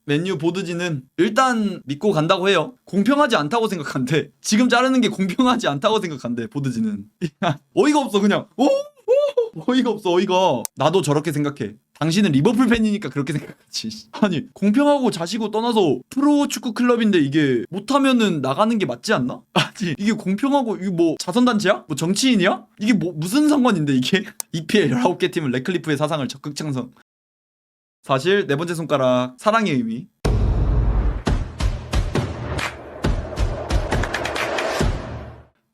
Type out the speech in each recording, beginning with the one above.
맨유 보드진은 일단 믿고 간다고 해요. 공평하지 않다고 생각한대. 지금 자르는 게 공평하지 않다고 생각한대, 보드진은. 어이가 없어, 그냥. 어이가 없어, 어이가. 나도 저렇게 생각해. 당신은 리버풀 팬이니까 그렇게 생각하지. 아니, 공평하고 자시고 떠나서 프로 축구 클럽인데 이게 못하면은 나가는 게 맞지 않나? 아니, 이게 공평하고, 이게 뭐 자선단체야? 뭐 정치인이야? 이게 뭐 무슨 상관인데 이게? EPL 19개 팀은 레클리프의 사상을 적극 창성. 사실 네 번째 손가락, 사랑의 의미.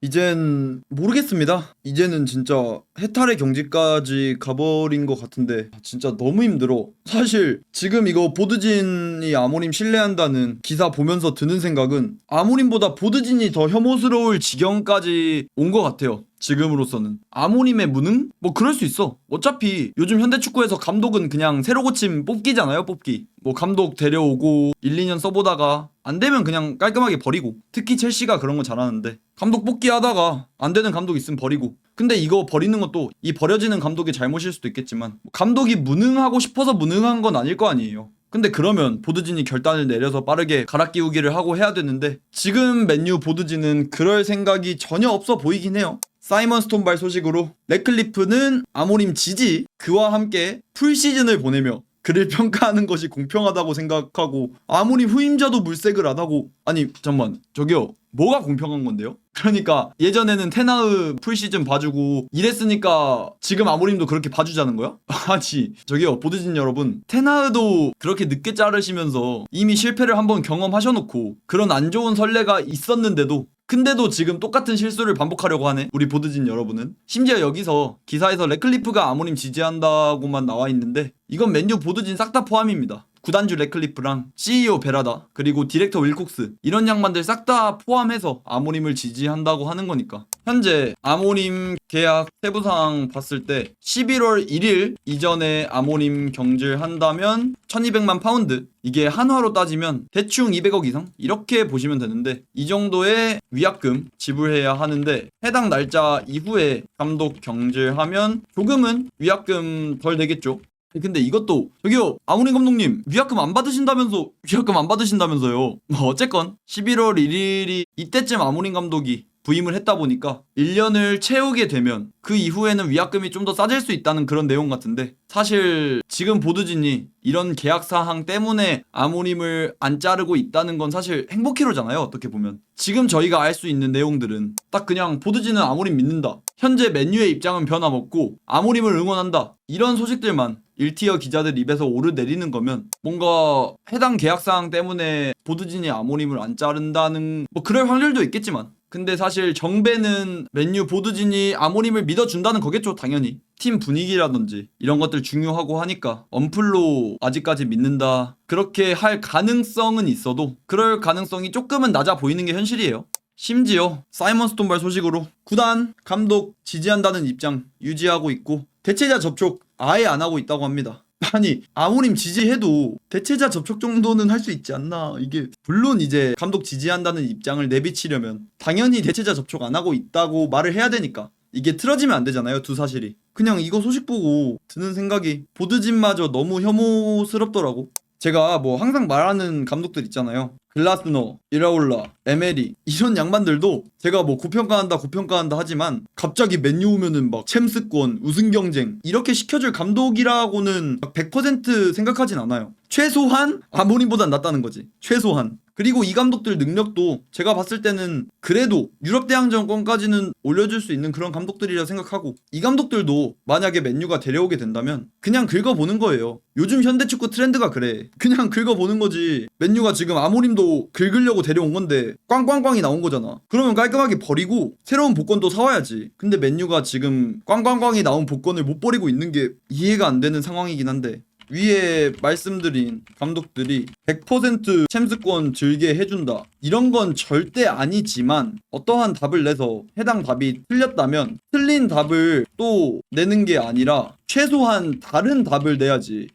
이젠 모르겠습니다. 이제는 진짜 해탈의 경지까지 가버린 것 같은데 진짜 너무 힘들어. 사실 지금 이거 보드진이 아모림 신뢰한다는 기사 보면서 드는 생각은 아모림보다 보드진이 더 혐오스러울 지경까지 온 것 같아요. 지금으로서는. 아모림의 무능? 뭐 그럴 수 있어. 어차피 요즘 현대축구에서 감독은 그냥 새로 고침 뽑기잖아요, 뽑기. 뭐 감독 데려오고 1, 2년 써보다가 안 되면 그냥 깔끔하게 버리고. 특히 첼시가 그런 거 잘하는데 감독 뽑기 하다가 안 되는 감독 있으면 버리고. 근데 이거 버리는 것도 이 버려지는 감독의 잘못일 수도 있겠지만 감독이 무능하고 싶어서 무능한 건 아닐 거 아니에요. 근데 그러면 보드진이 결단을 내려서 빠르게 갈아 끼우기를 하고 해야 되는데 지금 맨유 보드진은 그럴 생각이 전혀 없어 보이긴 해요. 사이먼 스톤발 소식으로 레클리프는 아모림 지지, 그와 함께 풀시즌을 보내며 그를 평가하는 것이 공평하다고 생각하고 아모림 후임자도 물색을 안 하고. 아니 잠깐만, 저기요, 뭐가 공평한 건데요? 그러니까 예전에는 테나흐 풀시즌 봐주고 이랬으니까 지금 아모림도 그렇게 봐주자는 거야? 아니 저기요, 보드진 여러분, 테나흐도 그렇게 늦게 자르시면서 이미 실패를 한번 경험하셔놓고 그런 안 좋은 선례가 있었는데도 근데도 지금 똑같은 실수를 반복하려고 하네, 우리 보드진 여러분은. 심지어 여기서 기사에서 레클리프가 아모림 지지한다고만 나와 있는데 이건 맨유 보드진 싹 다 포함입니다. 구단주 레클리프랑 CEO 베라다 그리고 디렉터 윌콕스 이런 양반들 싹 다 포함해서 아모림을 지지한다고 하는 거니까. 현재 아모림 계약 세부사항 봤을 때 11월 1일 이전에 아모림 경질한다면 1200만 파운드, 이게 한화로 따지면 대충 200억 이상? 이렇게 보시면 되는데 이 정도의 위약금 지불해야 하는데 해당 날짜 이후에 감독 경질하면 조금은 위약금 덜 되겠죠. 근데 이것도 저기요, 아모림 감독님 위약금 안 받으신다면서요. 뭐 어쨌건 11월 1일이 이때쯤 아모림 감독이 부임을 했다 보니까 1년을 채우게 되면 그 이후에는 위약금이 좀 더 싸질 수 있다는 그런 내용 같은데, 사실 지금 보드진이 이런 계약 사항 때문에 아모림을 안 자르고 있다는 건 사실 행복회로잖아요, 어떻게 보면. 지금 저희가 알 수 있는 내용들은 딱 그냥 보드진은 아모림 믿는다, 현재 맨유의 입장은 변함없고 아모림을 응원한다, 이런 소식들만 1티어 기자들 입에서 오르내리는 거면 뭔가 해당 계약사항 때문에 보드진이 아모림을 안 자른다는 뭐 그럴 확률도 있겠지만, 근데 사실 정배는 맨유 보드진이 아모림을 믿어준다는 거겠죠, 당연히. 팀 분위기라든지 이런 것들 중요하고 하니까 언플로 아직까지 믿는다, 그렇게 할 가능성은 있어도 그럴 가능성이 조금은 낮아 보이는 게 현실이에요. 심지어 사이먼 스톤발 소식으로 구단, 감독 지지한다는 입장 유지하고 있고 대체자 접촉 아예 안 하고 있다고 합니다. 아니 아모림 지지해도 대체자 접촉 정도는 할 수 있지 않나. 이게 물론 이제 감독 지지한다는 입장을 내비치려면 당연히 대체자 접촉 안 하고 있다고 말을 해야 되니까 이게 틀어지면 안 되잖아요, 두 사실이. 그냥 이거 소식 보고 드는 생각이 보드진마저 너무 혐오스럽더라고. 제가 뭐 항상 말하는 감독들 있잖아요, 글라스너, 이라올라, 에메리 이런 양반들도 제가 뭐 고평가한다 하지만 갑자기 맨유 오면은 막 챔스권, 우승 경쟁 이렇게 시켜줄 감독이라고는 100% 생각하진 않아요. 최소한 아모림보단 낫다는 거지, 최소한. 그리고 이 감독들 능력도 제가 봤을 때는 그래도 유럽 대항전권까지는 올려줄 수 있는 그런 감독들이라 생각하고, 이 감독들도 만약에 맨유가 데려오게 된다면 그냥 긁어보는 거예요. 요즘 현대축구 트렌드가 그래. 그냥 긁어보는 거지. 맨유가 지금 아모림도 긁으려고 데려온 건데 꽝꽝꽝이 나온 거잖아. 그러면 깔끔하게 버리고 새로운 복권도 사와야지. 근데 맨유가 지금 꽝꽝꽝이 나온 복권을 못 버리고 있는 게 이해가 안 되는 상황이긴 한데, 위에 말씀드린 감독들이 100% 챔스권 들게 해준다 이런 건 절대 아니지만, 어떠한 답을 내서 해당 답이 틀렸다면 틀린 답을 또 내는 게 아니라 최소한 다른 답을 내야지.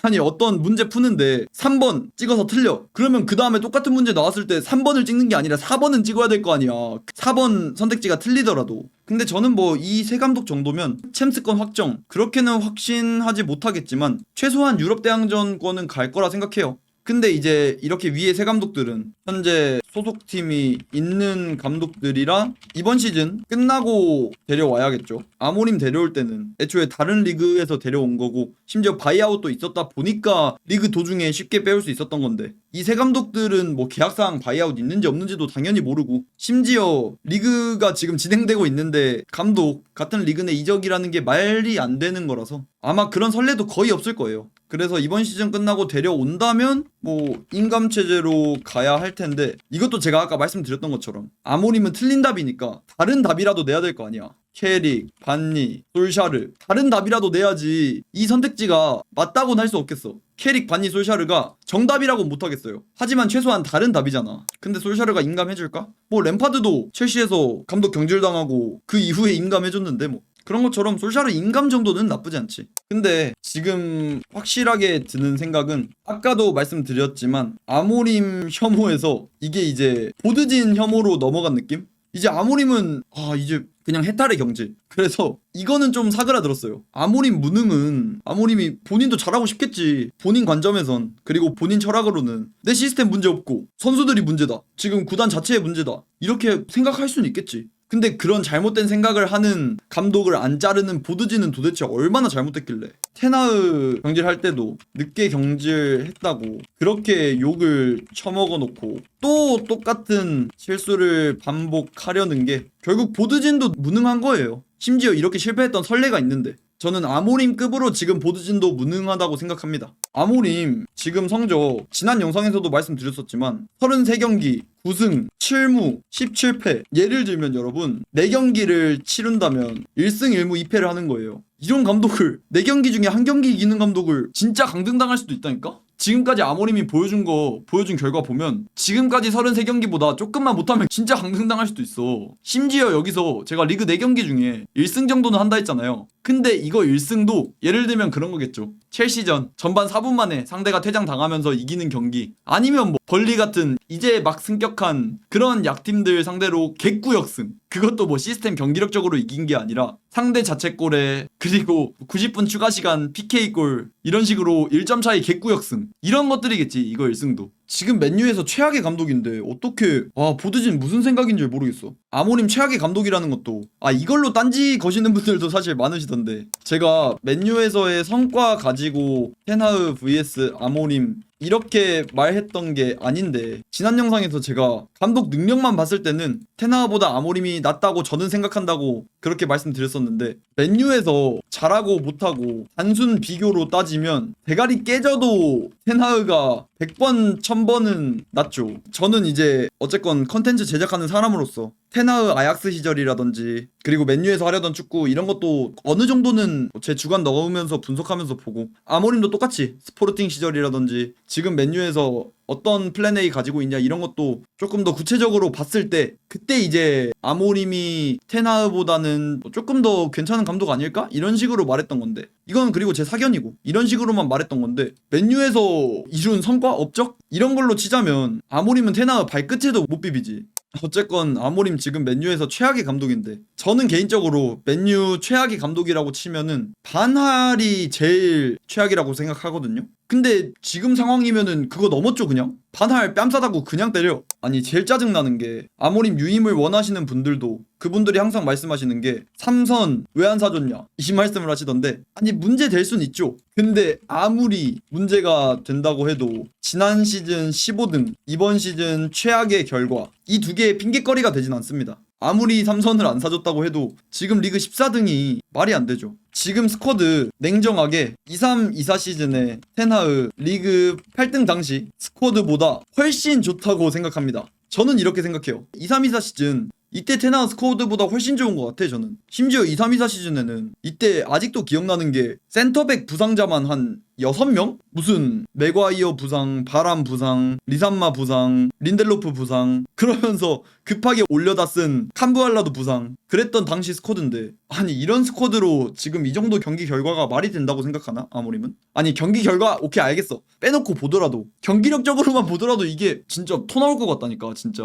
아니 어떤 문제 푸는데 3번 찍어서 틀려, 그러면 그 다음에 똑같은 문제 나왔을 때 3번을 찍는 게 아니라 4번은 찍어야 될 거 아니야, 4번 선택지가 틀리더라도. 근데 저는 뭐 이 세 감독 정도면 챔스권 확정, 그렇게는 확신하지 못하겠지만 최소한 유럽 대항전권은 갈 거라 생각해요. 근데 이제 이렇게 위에 세 감독들은 현재 소속팀이 있는 감독들이라 이번 시즌 끝나고 데려와야겠죠. 아모림 데려올 때는 애초에 다른 리그에서 데려온 거고 심지어 바이아웃도 있었다 보니까 리그 도중에 쉽게 빼올 수 있었던 건데 이 세 감독들은 뭐 계약상 바이아웃 있는지 없는지도 당연히 모르고 심지어 리그가 지금 진행되고 있는데 감독 같은 리그 내 이적이라는 게 말이 안 되는 거라서 아마 그런 선례도 거의 없을 거예요. 그래서 이번 시즌 끝나고 데려온다면 뭐 인감 체제로 가야 할 텐데 이것도 제가 아까 말씀드렸던 것처럼 아모림은 틀린 답이니까 다른 답이라도 내야 될 거 아니야. 캐릭, 반니, 솔샤르 다른 답이라도 내야지 이 선택지가 맞다고는 할 수 없겠어. 캐릭, 반니, 솔샤르가 정답이라고 못하겠어요. 하지만 최소한 다른 답이잖아. 근데 솔샤르가 인감해줄까? 뭐 램파드도 첼시에서 감독 경질당하고 그 이후에 인감해줬는데 뭐 그런 것처럼 솔샤르 인감 정도는 나쁘지 않지. 근데 지금 확실하게 드는 생각은 아까도 말씀드렸지만 아모림 혐오에서 이게 이제 보드진 혐오로 넘어간 느낌? 이제 아모림은 이제 그냥 해탈의 경지. 그래서 이거는 좀 사그라들었어요. 아모림 무능은 아모림이 본인도 잘하고 싶겠지. 본인 관점에선 그리고 본인 철학으로는 내 시스템 문제 없고 선수들이 문제다. 지금 구단 자체의 문제다. 이렇게 생각할 수는 있겠지. 근데 그런 잘못된 생각을 하는 감독을 안 자르는 보드진은 도대체 얼마나 잘못됐길래 테나흐 경질할 때도 늦게 경질했다고 그렇게 욕을 처먹어 놓고 또 똑같은 실수를 반복하려는 게 결국 보드진도 무능한 거예요. 심지어 이렇게 실패했던 선례가 있는데 저는 아모림급으로 지금 보드진도 무능하다고 생각합니다. 아모림 지금 성적 지난 영상에서도 말씀드렸었지만 33경기 9승 7무 17패 예를 들면 여러분 4경기를 치른다면 1승 1무 2패를 하는 거예요. 이런 감독을 4경기 중에 1경기 이기는 감독을 진짜 강등당할 수도 있다니까? 지금까지 아모림이 보여준 결과 보면 지금까지 33경기보다 조금만 못하면 진짜 강등당할 수도 있어. 심지어 여기서 제가 리그 4경기 중에 1승 정도는 한다 했잖아요. 근데 이거 1승도 예를 들면 그런 거겠죠. 첼시전 전반 4분 만에 상대가 퇴장당하면서 이기는 경기 아니면 뭐 벌리 같은 이제 막 승격한 그런 약팀들 상대로 개꾸역승 그것도 뭐 시스템 경기력적으로 이긴 게 아니라 상대 자책골에 그리고 90분 추가 시간 PK골 이런 식으로 1점 차이 개꾸역승 이런 것들이겠지. 이거 1승도 지금 맨유에서 최악의 감독인데 어떻게 보드진 무슨 생각인 줄 모르겠어. 아모림 최악의 감독이라는 것도 이걸로 딴지 거시는 분들도 사실 많으시던데 제가 맨유에서의 성과 가지고 테나흐 vs 아모림 이렇게 말했던 게 아닌데 지난 영상에서 제가 감독 능력만 봤을 때는 테나흐보다 아모림이 낫다고 저는 생각한다고 그렇게 말씀드렸었는데 맨유에서 잘하고 못하고 단순 비교로 따지면 대가리 깨져도 테나흐가 100번 1000번은 낫죠. 저는 이제 어쨌건 컨텐츠 제작하는 사람으로서 테나흐 아약스 시절이라든지 그리고 맨유에서 하려던 축구 이런 것도 어느 정도는 제 주관 넣으면서 분석하면서 보고 아모림도 똑같이 스포르팅 시절이라든지 지금 맨유에서 어떤 플랜 A 가지고 있냐 이런 것도 조금 더 구체적으로 봤을 때 그때 이제 아모림이 테나흐보다는 조금 더 괜찮은 감독 아닐까? 이런 식으로 말했던 건데 이건 그리고 제 사견이고 이런 식으로만 말했던 건데 맨유에서 이룬 성과 업적? 이런 걸로 치자면 아모림은 테나흐 발끝에도 못 비비지. 어쨌건 아모림 지금 맨유에서 최악의 감독인데 저는 개인적으로 맨유 최악의 감독이라고 치면은 반할이 제일 최악이라고 생각하거든요. 근데 지금 상황이면은 그거 넘었죠. 그냥 반할 뺨싸다고 그냥 때려. 아니 제일 짜증나는 게 아모림 유임을 원하시는 분들도 그분들이 항상 말씀하시는 게 삼선 왜 안 사줬냐 이 말씀을 하시던데 아니 문제 될 순 있죠. 근데 아무리 문제가 된다고 해도 지난 시즌 15등 이번 시즌 최악의 결과 이 두 개의 핑계거리가 되진 않습니다. 아무리 삼선을 안 사줬다고 해도 지금 리그 14등이 말이 안 되죠. 지금 스쿼드 냉정하게 23-24 시즌에 테나흐 리그 8등 당시 스쿼드보다 훨씬 좋다고 생각합니다. 저는 이렇게 생각해요. 23-24 시즌 이때 테나흐 스쿼드보다 훨씬 좋은 것 같아. 저는 심지어 23-24 시즌에는 이때 아직도 기억나는 게 센터백 부상자만 한 6명? 무슨 맥과이어 부상, 바람 부상, 리산마 부상, 린델로프 부상 그러면서 급하게 올려다 쓴 캄부알라도 부상 그랬던 당시 스쿼드인데 아니 이런 스쿼드로 지금 이 정도 경기 결과가 말이 된다고 생각하나? 아모림은? 아니 경기 결과 오케이 알겠어. 빼놓고 보더라도 경기력적으로만 보더라도 이게 진짜 토 나올 것 같다니까 진짜.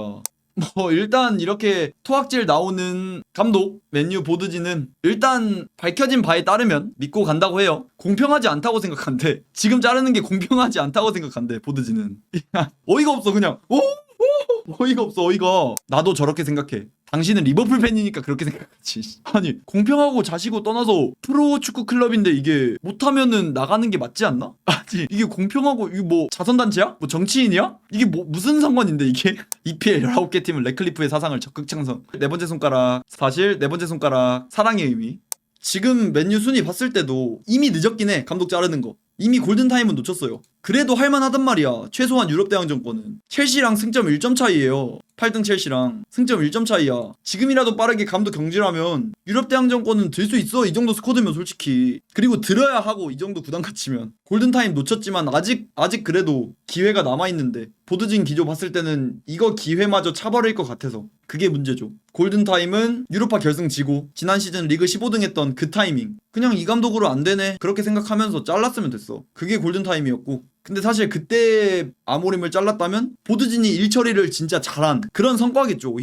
뭐 일단 이렇게 토악질 나오는 감독 맨유 보드진은 일단 밝혀진 바에 따르면 믿고 간다고 해요. 공평하지 않다고 생각한대. 지금 자르는 게 공평하지 않다고 생각한대 보드진은. 어이가 없어 그냥. 어이가 없어 어이가. 나도 저렇게 생각해. 당신은 리버풀 팬이니까 그렇게 생각하지. 아니 공평하고 자시고 떠나서 프로축구 클럽인데 이게 못하면은 나가는 게 맞지 않나? 아니 이게 공평하고 이게 뭐 자선단체야? 뭐 정치인이야? 이게 뭐 무슨 상관인데 이게? EPL 19개 팀은 레클리프의 사상을 적극 창선. 네 번째 손가락. 사실 네 번째 손가락 사랑의 의미. 지금 맨유 순위 봤을 때도 이미 늦었긴 해. 감독 자르는 거. 이미 골든타임은 놓쳤어요. 그래도 할만하단 말이야. 최소한 유럽 대항전권은. 첼시랑 승점 1점 차이에요. 8등 첼시랑 승점 1점 차이야. 지금이라도 빠르게 감독 경질하면 유럽 대항전권은 들 수 있어. 이 정도 스쿼드면 솔직히. 그리고 들어야 하고 이 정도 구단 가치면. 골든타임 놓쳤지만 아직 그래도 기회가 남아있는데 보드진 기조 봤을 때는 이거 기회마저 차버릴 것 같아서 그게 문제죠. 골든타임은 유로파 결승 지고 지난 시즌 리그 15등 했던 그 타이밍. 그냥 이 감독으로 안 되네. 그렇게 생각하면서 잘랐으면 됐어. 그게 골든타임이었고. 근데 사실 그때 아모림을 잘랐다면 보드진이 일 처리를 진짜 잘한 그런 성과겠죠.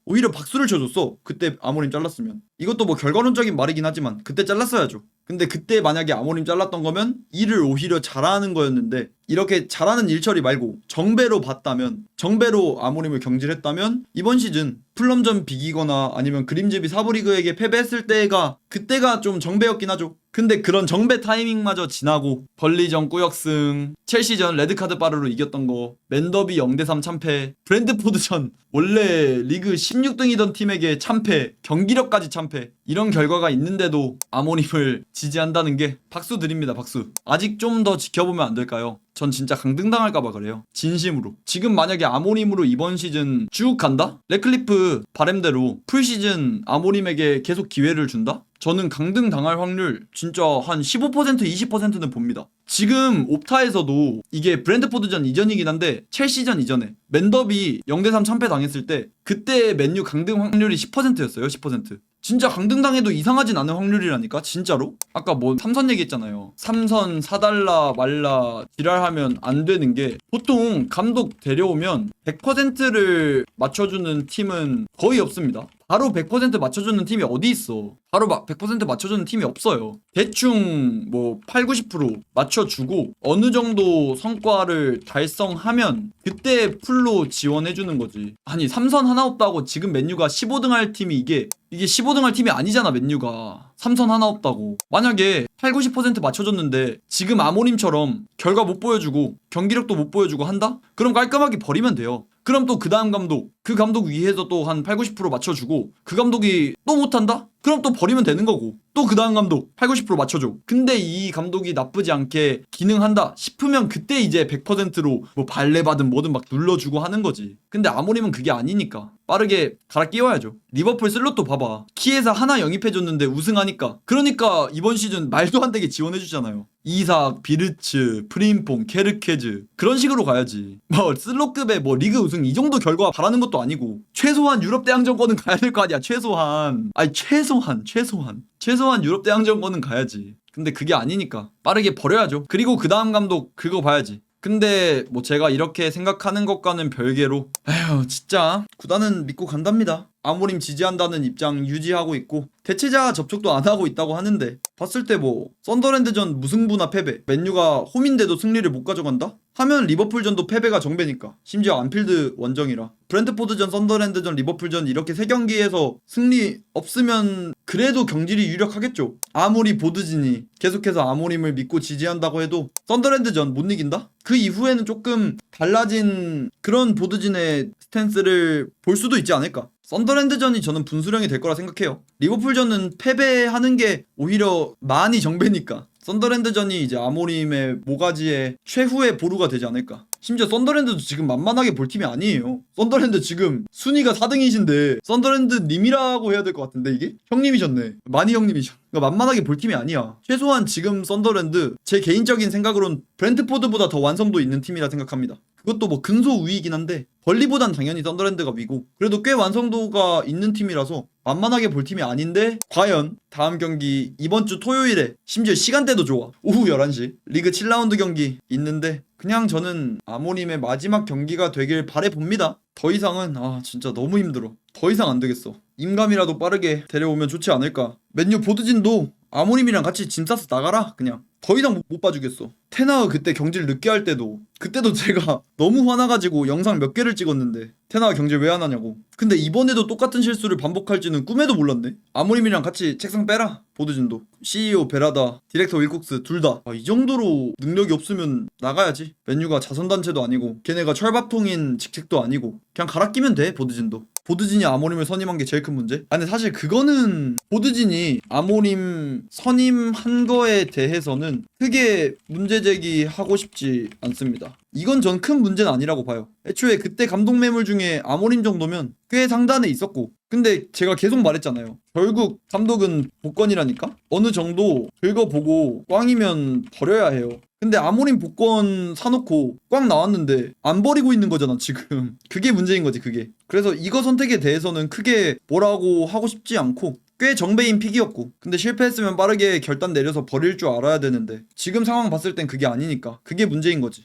오히려 박수를 쳐줬어. 그때 아모림 잘랐으면. 이것도 뭐 결과론적인 말이긴 하지만 그때 잘랐어야죠. 근데 그때 만약에 아모림 잘랐던 거면 일을 오히려 잘하는 거였는데 이렇게 잘하는 일 처리 말고 정배로 봤다면, 정배로 아모림을 경질했다면 이번 시즌 풀럼전 비기거나 아니면 그림제비 사부리그에게 패배했을 때가 그때가 좀 정배였긴 하죠. 근데 그런 정배 타이밍마저 지나고 벌리전 꾸역승, 첼시전 레드카드 빠르로 이겼던 거, 맨더비 0대3 참패, 브랜드포드전 원래 리그 16등이던 팀에게 참패, 경기력까지 참패, 이런 결과가 있는데도 아모림을 지지한다는 게 박수 드립니다. 박수. 아직 좀 더 지켜보면 안 될까요? 전 진짜 강등당할까봐 그래요. 진심으로. 지금 만약에 아모림으로 이번 시즌 쭉 간다? 레클리프 바램대로 풀시즌 아모림에게 계속 기회를 준다? 저는 강등당할 확률 진짜 한 15% 20%는 봅니다. 지금 옵타에서도 이게 브랜드포드전 이전이긴 한데 첼시전 이전에 맨더비 0대3 참패 당했을 때 그때 맨유 강등 확률이 10%였어요. 10%. 진짜 강등당해도 이상하진 않은 확률이라니까 진짜로. 아까 뭐 삼선 얘기했잖아요. 삼선 사달라 말라 지랄하면 안 되는 게 보통 감독 데려오면 100%를 맞춰주는 팀은 거의 없습니다. 바로 100% 맞춰주는 팀이 어디 있어. 바로 100% 맞춰주는 팀이 없어요. 대충 뭐 8, 90% 맞춰주고 어느 정도 성과를 달성하면 그때 풀로 지원해주는 거지. 아니 삼선 하나 없다고 지금 맨유가 15등 할 팀이 이게 15등 할 팀이 아니잖아. 맨유가 삼선 하나 없다고. 만약에 8, 90% 맞춰줬는데 지금 아모림처럼 결과 못 보여주고 경기력도 못 보여주고 한다? 그럼 깔끔하게 버리면 돼요. 그럼 또 그 다음 감독, 그 감독 위에서 또 한 8, 90% 맞춰주고 그 감독이 또 못한다? 그럼 또 버리면 되는 거고 또 그 다음 감독 8, 90% 맞춰줘. 근데 이 감독이 나쁘지 않게 기능한다 싶으면 그때 이제 100%로 뭐 발레받은 뭐든 막 눌러주고 하는 거지. 근데 아모림은 그게 아니니까 빠르게 갈아 끼워야죠. 리버풀 슬롯도 봐봐. 키에사 하나 영입해줬는데 우승하니까. 그러니까 이번 시즌 말도 안 되게 지원해주잖아요. 이삭, 비르츠, 프림퐁, 케르케즈 그런 식으로 가야지. 뭐 슬롯급의 뭐 리그 우승 이 정도 결과 바라는 것도 아니고 최소한 유럽 대항전권은 가야 될 거 아니야. 최소한. 아니 최소한 유럽 대항전권은 가야지. 근데 그게 아니니까 빠르게 버려야죠. 그리고 그 다음 감독 그거 봐야지. 근데 뭐 제가 이렇게 생각하는 것과는 별개로 에휴 진짜 구단은 믿고 간답니다. 아모림 지지한다는 입장 유지하고 있고 대체자 접촉도 안 하고 있다고 하는데 봤을 때 뭐 썬더랜드전 무승부나 패배, 맨유가 홈인데도 승리를 못 가져간다? 하면 리버풀전도 패배가 정배니까. 심지어 안필드 원정이라. 브랜트포드전, 썬더랜드전, 리버풀전 이렇게 3경기에서 승리 없으면 그래도 경질이 유력하겠죠. 아무리 보드진이 계속해서 아모림을 믿고 지지한다고 해도 썬더랜드전 못 이긴다? 그 이후에는 조금 달라진 그런 보드진의 스탠스를 볼 수도 있지 않을까. 썬더랜드전이 저는 분수령이 될 거라 생각해요. 리버풀전은 패배하는 게 오히려 많이 정배니까 썬더랜드전이 이제 아모림의 모가지에 최후의 보루가 되지 않을까. 심지어 썬더랜드도 지금 만만하게 볼 팀이 아니에요. 썬더랜드 지금 순위가 4등이신데 썬더랜드 님이라고 해야 될 것 같은데 이게? 형님이셨네. 많이 형님이셔. 그러니까 만만하게 볼 팀이 아니야. 최소한 지금 썬더랜드 제 개인적인 생각으론 브랜트포드보다 더 완성도 있는 팀이라 생각합니다. 그것도 뭐 근소 우위이긴 한데 벌리보단 당연히 썬더랜드가 위고 그래도 꽤 완성도가 있는 팀이라서 만만하게 볼 팀이 아닌데 과연 다음 경기 이번 주 토요일에 심지어 시간대도 좋아. 오후 11시 리그 7라운드 경기 있는데 그냥 저는 아모림의 마지막 경기가 되길 바라봅니다. 더 이상은 진짜 너무 힘들어. 더 이상 안 되겠어. 임감이라도 빠르게 데려오면 좋지 않을까. 맨유 보드진도 아모림이랑 같이 짐 싸서 나가라 그냥. 더 이상 못 봐주겠어. 테나우 그때 경질 늦게 할 때도 그때도 제가 너무 화나가지고 영상 몇 개를 찍었는데 테나우 경질 왜 안 하냐고. 근데 이번에도 똑같은 실수를 반복할지는 꿈에도 몰랐네. 아모림이랑 같이 책상 빼라. 보드진도 CEO 베라다 디렉터 윌콕스 둘 다 이 정도로 능력이 없으면 나가야지. 맨유가 자선단체도 아니고 걔네가 철밥통인 직책도 아니고 그냥 갈아 끼면 돼. 보드진도 보드진이 아모림을 선임한 게 제일 큰 문제? 근데 사실 그거는 보드진이 아모림 선임한 거에 대해서는 크게 문제 제기하고 싶지 않습니다. 이건 전 큰 문제는 아니라고 봐요. 애초에 그때 감독 매물 중에 아모림 정도면 꽤 상단에 있었고 근데 제가 계속 말했잖아요. 결국 감독은 복권이라니까? 어느 정도 긁어보고 꽝이면 버려야 해요. 근데 아모림 복권 사놓고 꽝 나왔는데 안 버리고 있는 거잖아 지금. 그게 문제인 거지 그게. 그래서 이거 선택에 대해서는 크게 뭐라고 하고 싶지 않고 꽤 정배인 픽이었고 근데 실패했으면 빠르게 결단 내려서 버릴 줄 알아야 되는데 지금 상황 봤을 땐 그게 아니니까 그게 문제인 거지.